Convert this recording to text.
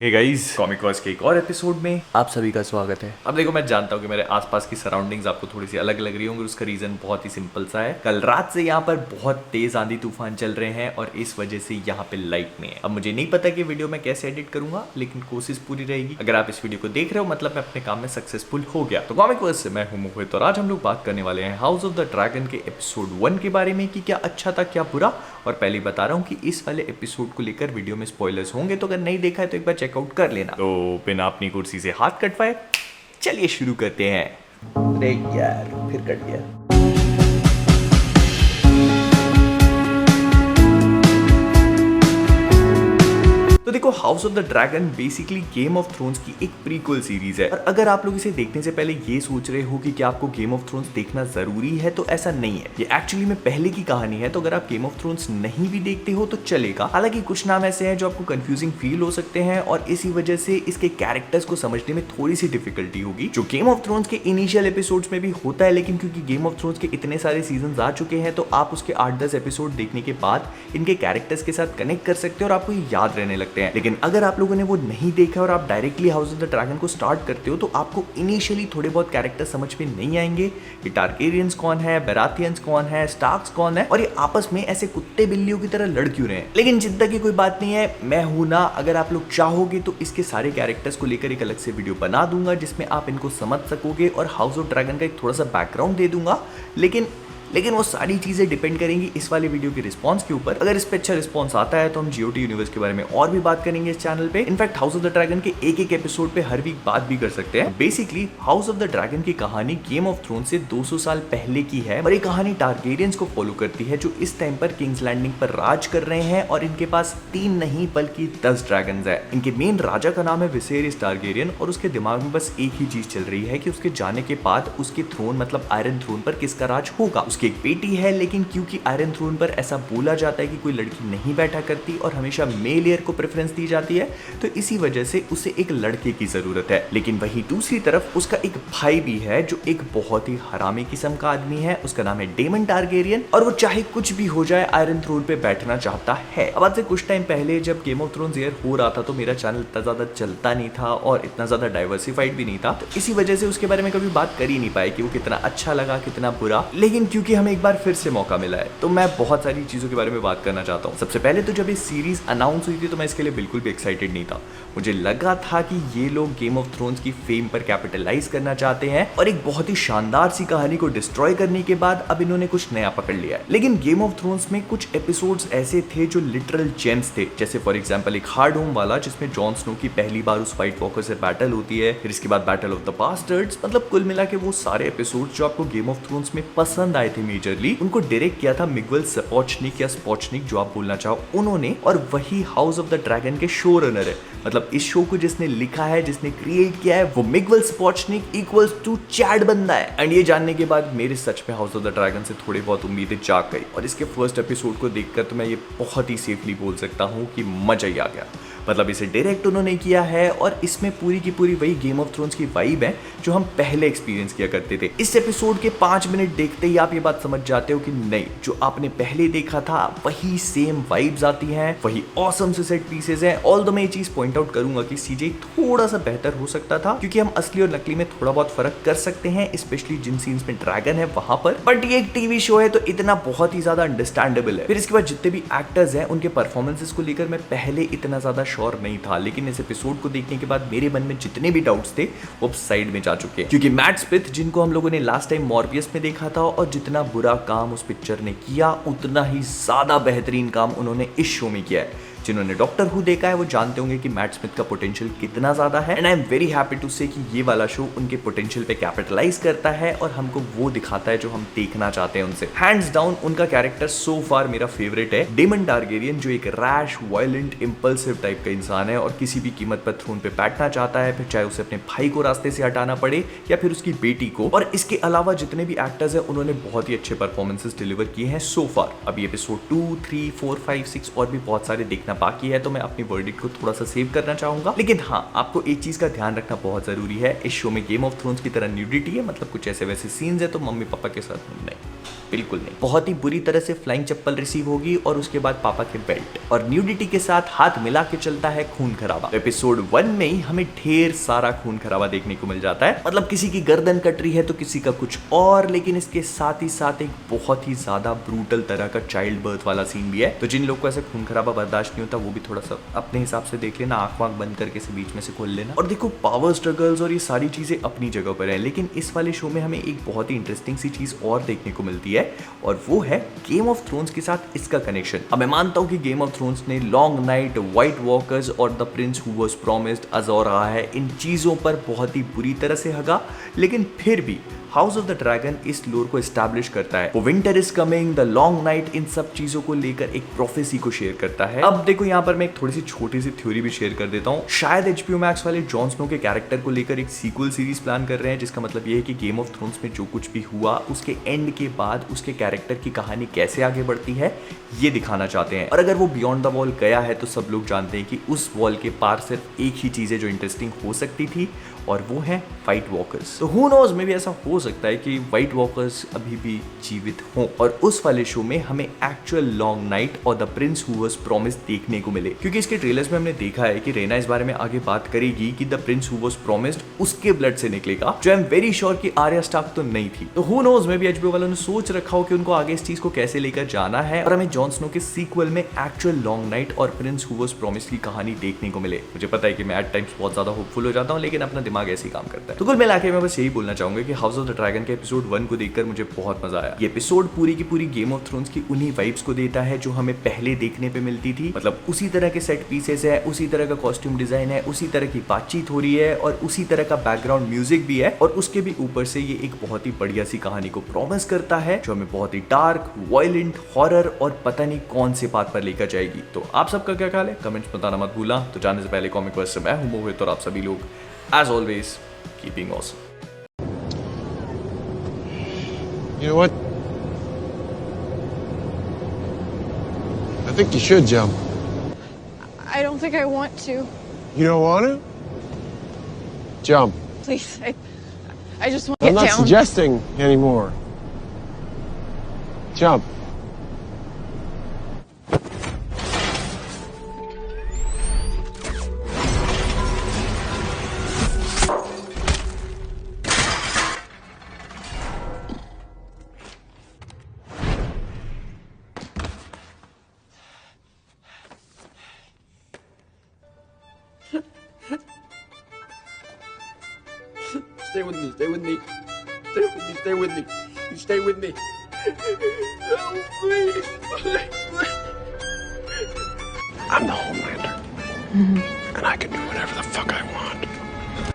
Hey guys, comic verse के एक और एपिसोड में आप सभी का स्वागत है। अब देखो, मैं जानता हूँ कि मेरे आसपास की सराउंडिंग्स आपको थोड़ी सी अलग लग रही होंगी। उसका रीजन बहुत ही सिंपल सा है। कल रात से यहाँ पर बहुत तेज आंधी तूफान चल रहे हैं और इस वजह से यहाँ पे लाइट नहीं है। अब मुझे नहीं पता कि वीडियो मैं कैसे एडिट करूंगा, लेकिन कोशिश पूरी रहेगी। अगर आप इस वीडियो को देख रहे हो मतलब मैं अपने काम में सक्सेसफुल हो गया। तो कॉमिक वर्स से मैं हूँ मोहित और आज हम लोग बात करने वाले हैं हाउस ऑफ द ड्रैगन के एपिसोड 1 के बारे में कि क्या अच्छा था क्या बुरा। और पहले बता रहा हूँ कि इस वाले एपिसोड को लेकर वीडियो में स्पॉयलर्स होंगे, तो अगर नहीं देखा है तो एक बार चेकआउट कर लेना। तो बिना अपनी कुर्सी से हाथ कटवाए चलिए शुरू करते हैं। अरे यार फिर कट गया। तो देखो, house of the dragon basically game of thrones की एक प्रीक्वल सीरीज है। और अगर आप लोग इसे देखने से पहले ये सोच रहे हो कि क्या आपको गेम ऑफ थ्रोन्स देखना जरूरी है, तो ऐसा नहीं है। ये एक्चुअली में पहले की कहानी है। तो अगर आप गेम ऑफ थ्रोन्स नहीं भी देखते हो तो चलेगा। हालांकि कुछ नाम ऐसे हैं जो आपको कंफ्यूजिंग फील हो सकते हैं और इसी वजह से इसके कैरेक्टर्स को समझने में थोड़ी सी डिफिकल्टी होगी, जो गेम ऑफ थ्रोन्स के इनिशियल एपिसोड्स में भी होता है। लेकिन क्योंकि गेम ऑफ थ्रोन्स के इतने सारे सीजन आ चुके हैं, तो आप उसके 8-10 एपिसोड देखने के बाद इनके कैरेक्टर्स के साथ कनेक्ट कर सकते हो और आपको ये याद रहने लगते हैं। लेकिन अगर आप लोगों ने वो नहीं देखा और आप directly house of the dragon को स्टार्ट करते हो, तो आपको इनिशियली थोड़े बहुत कैरेक्टर समझ में नहीं आएंगे कि टारगेरियंस कौन है, बेराथियंस कौन है, स्टार्क्स कौन है और ये आपस में ऐसे कुत्ते बिल्लियों की तरह लड़ क्यों रहे हैं। लेकिन चिंता की कोई बात नहीं है, मैं हूं ना। अगर आप लोग चाहोगे तो इसके सारे कैरेक्टर्स को लेकर एक अलग से वीडियो बना दूंगा जिसमें आप इनको समझ सकोगे और हाउस ऑफ ड्रैगन का एक थोड़ा सा बैकग्राउंड दे दूंगा। लेकिन वो सारी चीजें डिपेंड करेंगी इस वाले वीडियो के रिस्पांस के ऊपर। अगर इस पे अच्छा रिस्पांस आता है तो हम जीओटी यूनिवर्स के बारे में और भी बात करेंगे इस चैनल पे। In fact house of the dragon के एक एक एपिसोड पे हर वीक बात भी कर सकते हैं। Basically house of the dragon की कहानी गेम ऑफ थ्रोन से 200 साल पहले की है और ये कहानी टारगेरियंस को फॉलो करती है, जो इस टाइम पर किंग्स लैंडिंग पर राज कर रहे हैं और इनके पास 3 नहीं बल्कि 10 ड्रैगन्स है। इनके मेन राजा का नाम है विसेरिस टारगेरियन और उसके दिमाग में बस एक ही चीज चल रही है कि उसके जाने के बाद उसके थ्रोन मतलब आयरन थ्रोन पर किसका राज होगा। उसकी एक बेटी है, लेकिन क्योंकि आयरन थ्रोन पर ऐसा बोला जाता है कि कोई लड़की नहीं बैठा करती और हमेशा मेल एयर को प्रेफरेंस दी जाती है, तो इसी वजह से उसे एक लड़के की जरूरत है। लेकिन वहीं दूसरी तरफ उसका एक भाई भी है जो एक बहुत ही हरामी किस्म का आदमी है। उसका नाम है डेमन टारगेरियन और वो चाहे कुछ भी हो जाए आयरन थ्रोन पे बैठना चाहता है। अब आज से कुछ टाइम पहले जब गेम ऑफ थ्रोन्स एयर हो रहा था तो मेरा चैनल इतना ज्यादा चलता नहीं था और इतना ज्यादा डाइवर्सिफाइड भी नहीं था, तो इसी वजह से उसके बारे में कभी बात कर ही नहीं पाए कि वो कितना अच्छा लगा कितना बुरा। लेकिन क्योंकि हमें एक बार फिर से मौका मिला है तो मैं बहुत सारी चीजों के बारे में बात करना चाहता हूँ। सबसे पहले तो जब ये सीरीज अनाउंस हुई थी तो मैं इसके लिए बिल्कुल भी एक्साइटेड नहीं था। मुझे लगा था कि ये लोग गेम ऑफ थ्रोन्स की फेम पर कैपिटलाइज करना चाहते हैं और एक बहुत ही शानदार सी कहानी को डिस्ट्रॉय करने के बाद अब इन्होंने कुछ नया पकड़ लिया है। लेकिन गेम ऑफ थ्रोन्स में कुछ एपिसोड्स ऐसे थे जो लिटरल जेम्स थे, जैसे फॉर एग्जांपल एक हार्ड होम वाला जिसमें जॉन स्नो की पहली बार उस व्हाइट वॉकर से बैटल होती है, फिर इसके बाद बैटल ऑफ द बास्टर्ड्स। मतलब कुल मिला के वो सारे एपिसोड्स जो आपको गेम ऑफ थ्रोन्स में पसंद आए थे मेजरली, उनको डायरेक्ट किया था मिगवेल सपोचनिक या स्पोचनिक जो आप बोलना चाहो उन्होंने, और वही हाउस ऑफ द ड्रैगन के शो रनर है। मतलब इस शो को जिसने लिखा है, जिसने क्रिएट किया है, वो मिगवेल सपोचनिक इक्वल्स टू चैड बंदा है। एंड ये जानने के बाद मेरे सच में हाउस ऑफ द ड्रैगन से थोड़ी बहुत उम्मीदें जाग गई और इसके फर्स्ट एपिसोड को देखकर तो मैं ये बहुत ही सेफली बोल सकता हूँ कि मजा ही आ गया। मतलब इसे डायरेक्ट उन्होंने किया है और इसमें पूरी की पूरी वही गेम ऑफ थ्रोन्स की वाइब है जो हम पहले एक्सपीरियंस किया करते थे। इस एपिसोड के 5 मिनट देखते ही आप ये बात समझ जाते हो कि नहीं, जो आपने पहले देखा था वही सेम वाइब्स आती हैं, वही ऑसम से सेट पीसेस हैं। ऑल्दो मैं ये चीज पॉइंट आउट करूंगा कि सीजे थोड़ा सा बेहतर हो सकता था क्योंकि हम असली और नकली में थोड़ा बहुत फर्क कर सकते हैं, स्पेशली जिन सीन्स में ड्रैगन है वहां पर। बट ये एक टीवी शो है तो इतना बहुत ही ज्यादा अंडरस्टैंडेबल है। फिर इसके बाद जितने भी एक्टर्स हैं उनके परफॉर्मेंसेस को लेकर मैं पहले इतना ज्यादा श्योर नहीं था, लेकिन इस एपिसोड को देखने के बाद मेरे मन में जितने भी डाउट्स थे वो साइड में जा चुके हैं। क्योंकि मैट स्मिथ, जिनको हम लोगों ने लास्ट टाइम मॉर्बियस में देखा था और जितना बुरा काम उस पिक्चर ने किया, उतना ही ज्यादा बेहतरीन काम उन्होंने इस शो में किया है। जिन्होंने डॉक्टर हू देखा है वो जानते होंगे कि मैट स्मिथ का पोटेंशियल कितना ज्यादा है। And I am very happy to say कि ये वाला शो उनके पोटेंशियल पे कैपिटलाइज करता है और हमको वो दिखाता है जो हम देखना चाहते हैं उनसे। हैंड्स डाउन उनका कैरेक्टर सो फार मेरा फेवरेट है। डेमन टारगेरियन जो एक रैश, वायलेंट, इंपल्सिव टाइप का इंसान है और किसी भी कीमत पर थ्रोन पे बैठना चाहता है, फिर चाहे उसे अपने भाई को रास्ते से हटाना पड़े या फिर उसकी बेटी को। और इसके अलावा जितने भी एक्टर्स हैं उन्होंने बहुत ही अच्छे परफॉर्मेंसेस डिलीवर किए हैं सो फार। अभी एपिसोड 2, 3, 4, 5, 6 और भी बहुत सारे देखना बाकी है, तो मैं अपनी वर्डिक्ट को थोड़ा सा सेव करना चाहूंगा। लेकिन हाँ, आपको एक चीज का ध्यान रखना बहुत जरूरी है, इस शो में गेम ऑफ थ्रोन्स की तरह न्यूडिटी है। मतलब कुछ ऐसे वैसे सीन्स है तो मम्मी पापा के साथ नहीं। बिल्कुल नहीं, बहुत ही बुरी तरह से फ्लाइंग चप्पल रिसीव होगी और उसके बाद पापा के बेल्ट और न्यूडिटी के साथ हाथ मिला के चलता है खून खराबा। एपिसोड 1 में ही हमें ढेर सारा खून खराबा देखने को मिल जाता है, मतलब किसी की गर्दन कट रही है तो किसी का कुछ और, लेकिन इसके साथ ही साथ एक बहुत ही ज्यादा ब्रूटल तरह का चाइल्ड बर्थ वाला सीन भी है। तो जिन लोग को ऐसे खून खराबा बर्दाश्त नहीं होता वो भी थोड़ा सा अपने हिसाब से देख लेना, आंख वाँख बंद करके से बीच में से खोल लेना। और देखो पावर स्ट्रगल्स और ये सारी चीजें अपनी जगह पर है, लेकिन इस वाले शो में हमें एक बहुत ही इंटरेस्टिंग सी चीज और देखने को मिलती है और वो है गेम ऑफ थ्रोन्स के साथ इसका कनेक्शन। अब मैं मानता हूं कि गेम ऑफ थ्रोन्स ने लॉन्ग नाइट, व्हाइट वॉकर्स और the prince who was promised, Azor Ahai, इन चीजों पर बहुत ही बुरी तरह से हगा, लेकिन फिर भी हाउस ऑफ द ड्रैगन इस लोर को एस्टैब्लिश करता है। वो winter is coming, the long night, इन सब चीजों को लेकर एक प्रोफेसी को शेयर करता है। अब देखो यहाँ पर मैं एक थोड़ी सी छोटी सी थ्योरी भी शेयर कर देता हूँ। शायद HBO मैक्स वाले जॉन स्नो के कैरेक्टर को लेकर एक सीक्वल सीरीज प्लान कर रहे हैं, जिसका मतलब ये है कि गेम ऑफ थ्रोन्स में जो कुछ भी हुआ उसके एंड के बाद उसके कैरेक्टर की कहानी कैसे आगे बढ़ती है ये दिखाना चाहते हैं। और अगर वो बियॉन्ड द वॉल गया है तो सब लोग जानते हैं कि उस वॉल के पार सिर्फ एक ही चीज है जो इंटरेस्टिंग हो सकती थी और वो है व्हाइट वॉकर्स। तो हु नोज, में भी ऐसा हो सकता है कि व्हाइट वॉकर्स अभी भी जीवित हों और उस वाले शो में हमें एक्चुअल लॉन्ग नाइट और the prince who was promised देखने को मिले, क्योंकि इसके ट्रेलर्स में हमने देखा है कि रेना इस बारे में आगे बात करेगी कि the prince who was promised उसके ब्लड से निकलेगा, जो आई एम वेरी श्योर कि आर्या स्टार्क तो नहीं थी। तो हु नोज, में भी HBO वालों ने सोच रखा हो कि उनको आगे इस चीज को कैसे लेकर जाना है और हमें जॉन स्नो के सीक्वल में एक्चुअल लॉन्ग नाइट और प्रिंस हु वाज प्रॉमिस्ड की कहानी देखने को मिले। मुझे पता है कि मैं एट टाइम्स बहुत ज्यादा होपफुल हो जाता हूँ, लेकिन अपना दिमाग ऐसे ही काम करता है। तो कुल मिला के मैं बस यही बोलना चाहूंगा कि हाउस ऑफ द ड्रैगन के एपिसोड 1 को देखकर मुझे बहुत मजा आया। ये एपिसोड पूरी की पूरी गेम ऑफ थ्रोन्स की उन्हीं वाइब्स को देता है जो हमें पहले देखने पे मिलती थी, मतलब उसी तरह के सेट पीसेस है, उसी तरह का कॉस्ट्यूम डिजाइन है, उसी तरह की बातचीत हो रही है और उसी तरह का बैकग्राउंड म्यूजिक भी है और उसके भी ऊपर से ये एक बहुत ही बढ़िया सी कहानी को प्रॉमिस करता है जो हमें बहुत ही डार्क, वायलेंट, हॉरर और पता नहीं कौन से बात पर लेकर जाएगी। तो आप सबका क्या ख्याल है, कमेंट्स बताना मत भूलना। तो जाने से पहले कॉमिक वर्स से मैं हूं मोहित और आप सभी लोग as always keeping awesome. You know what? I think you should jump. I don't think I want to. You don't want to? Jump. Please, I just want to I'm get not down. suggesting anymore. Jump. Stay with me, stay with me. Stay with me, stay with me. You stay with me. No, please. I'm the Homelander. And I can do whatever the fuck